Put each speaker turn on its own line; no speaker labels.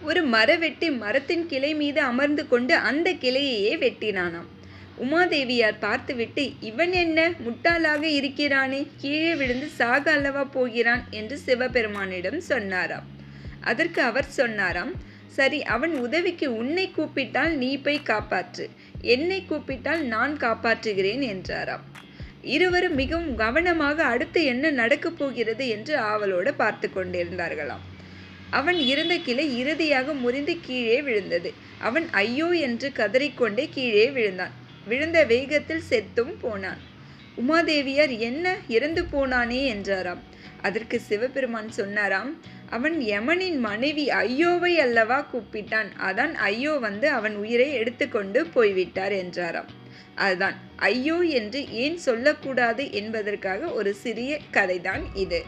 ஒரு மரவெட்டி மரத்தின் கிளை மீது அமர்ந்து கொண்டு அந்த கிளையையே வெட்டினானாம். உமாதேவியார் பார்த்துவிட்டு, இவன் என்ன முட்டாளாக இருக்கிறானே, கீழே விழுந்து சாக அல்லவா போகிறான் என்று சிவபெருமானிடம் சொன்னாராம். அதற்கு அவர் சொன்னாராம், சரி, அவன் உதவிக்கு உன்னை கூப்பிட்டால் நீ போய் காப்பாற்று, என்னை கூப்பிட்டால் நான் காப்பாற்றுகிறேன் என்றாராம். இருவரும் மிகவும் கவனமாக அடுத்து என்ன நடக்கப் போகிறது என்று ஆவலோடு பார்த்து கொண்டிருந்தார்களாம். அவன் இருந்த கிளை இறுதியாக முறிந்து கீழே விழுந்தது. அவன் ஐயோ என்று கதறிக்கொண்டே கீழே விழுந்தான். விழுந்த வேகத்தில் செத்தும் போனான். உமாதேவியார், என்ன, இறந்து போனானே என்றாராம். அதற்கு சிவபெருமான் சொன்னாராம், அவன் யமனின் மனைவி ஐயோவை அல்லவா கூப்பிட்டான், அதான் ஐயோ வந்து அவன் உயிரை எடுத்துக்கொண்டு போய்விட்டார் என்றாராம். அதுதான் ஐயோ என்று ஏன் சொல்லக்கூடாது என்பதற்காக ஒரு சிறிய கதைதான் இது.